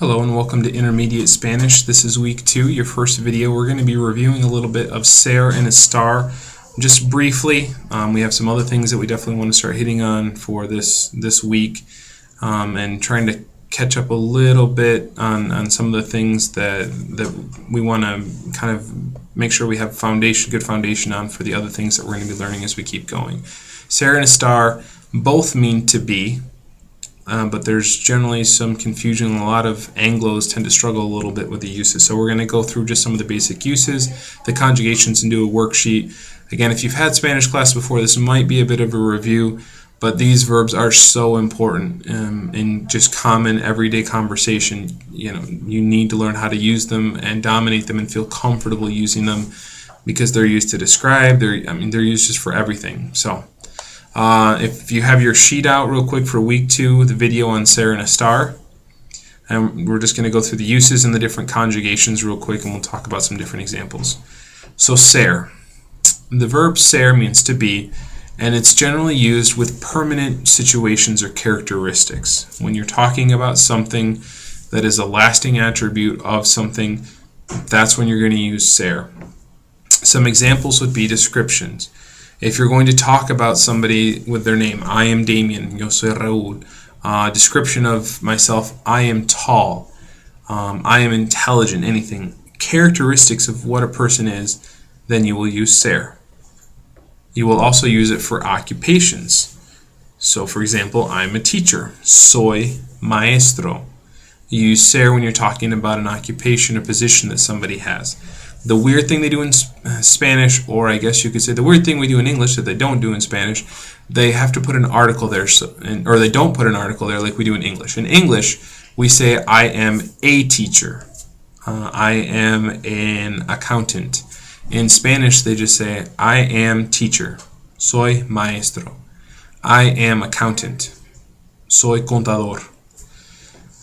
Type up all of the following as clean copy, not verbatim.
Hello and welcome to Intermediate Spanish. This is week 2, your first video. We're going to be reviewing a little bit of ser and estar. Just briefly, we have some other things that we definitely want to start hitting on for this week, and trying to catch up a little bit on some of the things that we want to kind of make sure we have good foundation on for the other things that we're going to be learning as we keep going. Ser and estar both mean to be. But there's generally some confusion, and a lot of Anglos tend to struggle a little bit with the uses. So we're going to go through just some of the basic uses, the conjugations, and do a worksheet. Again, if you've had Spanish class before, this might be a bit of a review, but these verbs are so important in just common everyday conversation. You need to learn how to use them and dominate them and feel comfortable using them because they're used to describe. They're used just for everything. So. If you have your sheet out real quick for week 2, the video on ser and estar, and we're just going to go through the uses and the different conjugations real quick, and we'll talk about some different examples. So ser, the verb ser means to be, and it's generally used with permanent situations or characteristics. When you're talking about something that is a lasting attribute of something, that's when you're going to use ser. Some examples would be descriptions. If you're going to talk about somebody with their name, I am Damien, yo soy Raúl. Description of myself, I am tall, I am intelligent, anything. Characteristics of what a person is, then you will use ser. You will also use it for occupations. So for example, I'm a teacher, soy maestro. You use ser when you're talking about an occupation or position that somebody has. The weird thing they do in Spanish, or I guess you could say the weird thing we do in English that they don't do in Spanish, they have to put an article there, or they don't put an article there like we do in English. In English, we say I am a teacher. I am an accountant. In Spanish, they just say I am teacher. Soy maestro. I am accountant. Soy contador.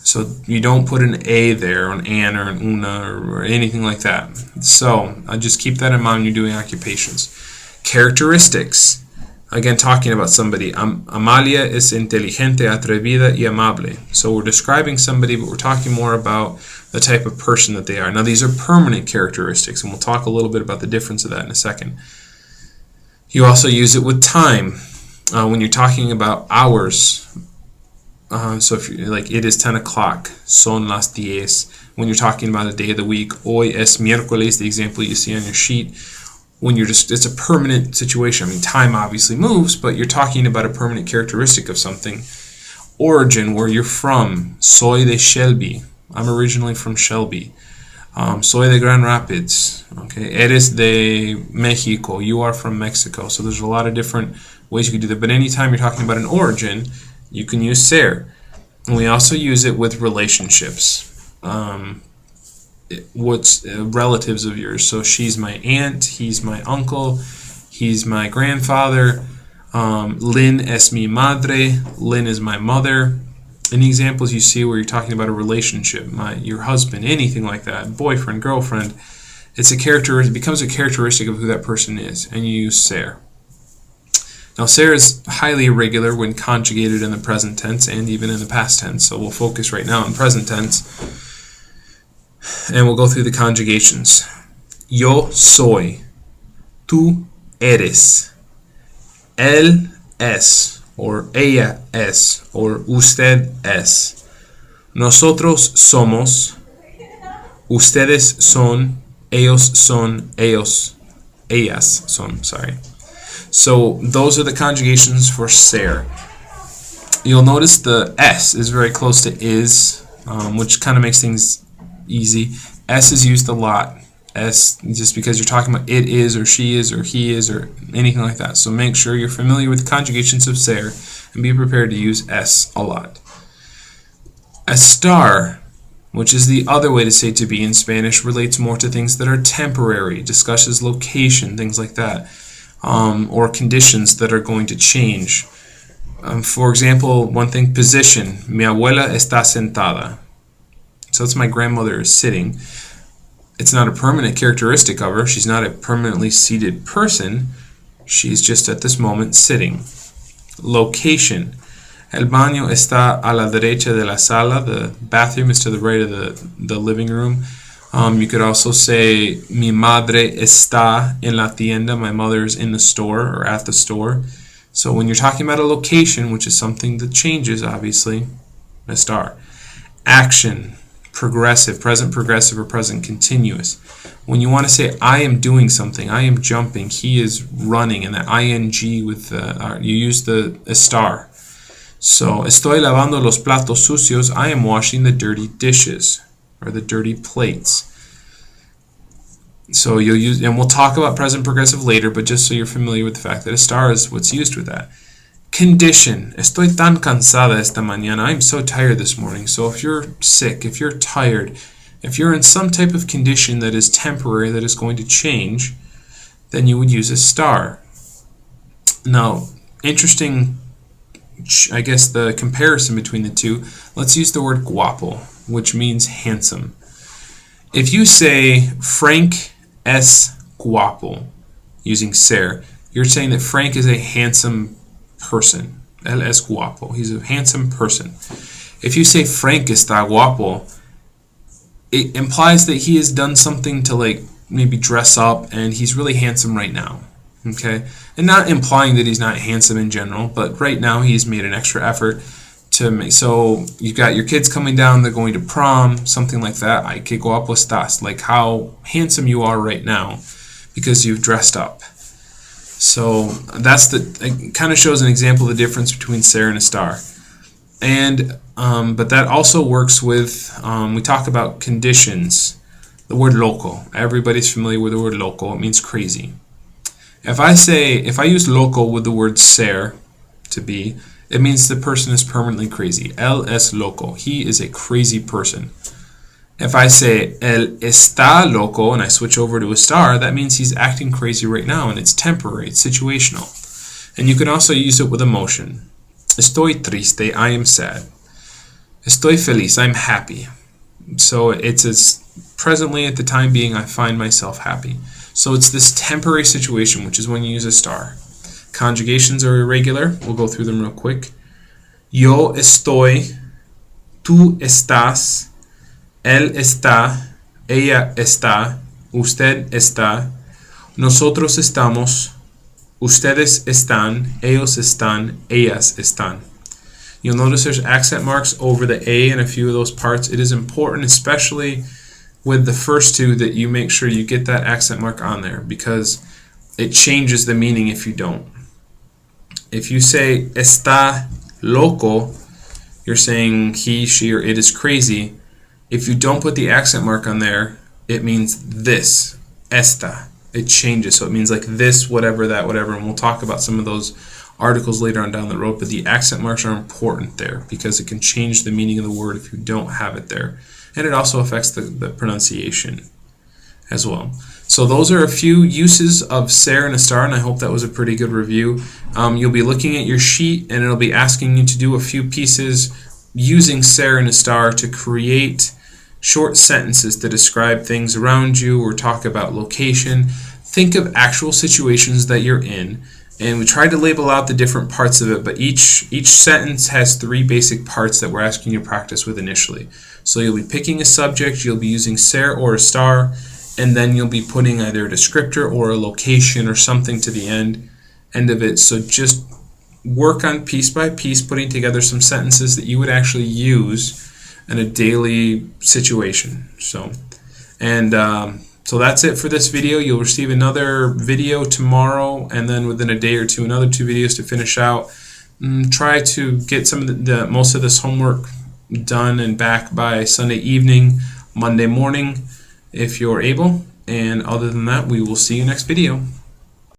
So you don't put an a there, an or an una, or anything like that. So just keep that in mind when you're doing occupations. Characteristics. Again, talking about somebody. Amalia es inteligente, atrevida y amable. So we're describing somebody, but we're talking more about the type of person that they are. Now these are permanent characteristics, and we'll talk a little bit about the difference of that in a second. You also use it with time. When you're talking about hours. So if you're like, it is 10 o'clock, son las 10. When you're talking about a day of the week, hoy es miércoles, the example you see on your sheet. When it's a permanent situation. Time obviously moves, but you're talking about a permanent characteristic of something. Origin, where you're from, soy de Shelby. I'm originally from Shelby. Soy de Grand Rapids. Okay, eres de Mexico. You are from Mexico. So there's a lot of different ways you could do that. But anytime you're talking about an origin, you can use ser. And we also use it with relationships. What's relatives of yours? So she's my aunt, he's my uncle, he's my grandfather. Lynn es mi madre. Lynn is my mother. Any examples you see where you're talking about a relationship, your husband, anything like that, boyfriend, girlfriend, it becomes a characteristic of who that person is, and you use ser. Now, ser is highly irregular when conjugated in the present tense and even in the past tense, so we'll focus right now on present tense, and we'll go through the conjugations. Yo soy, tú eres, él es, or ella es, or usted es. Nosotros somos, ustedes son, ellos son, ellas son, sorry. So those are the conjugations for ser. You'll notice the S is very close to is, which kind of makes things easy. S is used a lot. S, just because you're talking about it is, or she is, or he is, or anything like that. So make sure you're familiar with conjugations of ser and be prepared to use S a lot. Estar, which is the other way to say to be in Spanish, relates more to things that are temporary, discusses location, things like that. Or conditions that are going to change. For example, one thing, position. Mi abuela está sentada. So that's my grandmother is sitting. It's not a permanent characteristic of her. She's not a permanently seated person. She's just at this moment sitting. Location. El baño está a la derecha de la sala. The bathroom is to the right of the living room. You could also say mi madre está en la tienda. My mother is in the store or at the store. So when you're talking about a location, which is something that changes, obviously, estar. Action, progressive, present progressive or present continuous. When you want to say I am doing something, I am jumping, he is running, and the ing with you use the estar. So estoy lavando los platos sucios. I am washing the dirty dishes or the dirty plates. So you'll use, and we'll talk about present progressive later, but just so you're familiar with the fact that estar is what's used with that. Condition. Estoy tan cansada esta mañana. I'm so tired this morning. So if you're sick, if you're tired, if you're in some type of condition that is temporary, that is going to change, then you would use estar. Now, interesting, I guess, the comparison between the two. Let's use the word guapo, which means handsome. If you say Frank es guapo, using ser, you're saying that Frank is a handsome person. Él es guapo. He's a handsome person. If you say Frank está guapo, it implies that he has done something to like maybe dress up and he's really handsome right now. Okay? And not implying that he's not handsome in general, but right now he's made an extra effort to make. So you've got your kids coming down, they're going to prom, something like that. Ay, que guapo estás. Like how handsome you are right now because you've dressed up. So that's it kind of shows an example of the difference between ser and estar. And but that also works with, we talk about conditions. The word loco. Everybody's familiar with the word loco. It means crazy. If I use loco with the word ser, to be, it means the person is permanently crazy. Él es loco. He is a crazy person. If I say él está loco and I switch over to estar, that means he's acting crazy right now and it's temporary, it's situational. And you can also use it with emotion. Estoy triste, I am sad. Estoy feliz, I'm happy. So it's presently, at the time being, I find myself happy. So it's this temporary situation, which is when you use estar. Conjugations are irregular. We'll go through them real quick. Yo estoy, tú estás, él está, ella está, usted está, nosotros estamos, ustedes están, ellos están, ellas están. You'll notice there's accent marks over the A in a few of those parts. It is important, especially with the first two, that you make sure you get that accent mark on there because it changes the meaning if you don't. If you say está loco, you're saying he, she, or it is crazy. If you don't put the accent mark on there, it means this, esta. It changes, so it means like this, whatever, that, whatever, and we'll talk about some of those articles later on down the road, but the accent marks are important there because it can change the meaning of the word if you don't have it there. And it also affects the pronunciation as well. So those are a few uses of ser and estar, and I hope that was a pretty good review. You'll be looking at your sheet, and it'll be asking you to do a few pieces using ser and estar to create short sentences to describe things around you or talk about location. Think of actual situations that you're in, and we tried to label out the different parts of it, but each sentence has 3 basic parts that we're asking you to practice with initially. So you'll be picking a subject, you'll be using ser or estar, and then you'll be putting either a descriptor or a location or something to the end of it. So just work on piece by piece putting together some sentences that you would actually use in a daily situation. So that's it for this video. You'll receive another video tomorrow, and then within a day or two, another 2 videos to finish out. Try to get some of the most of this homework done and back by Sunday evening, Monday morning, if you're able. And other than that, we will see you next video.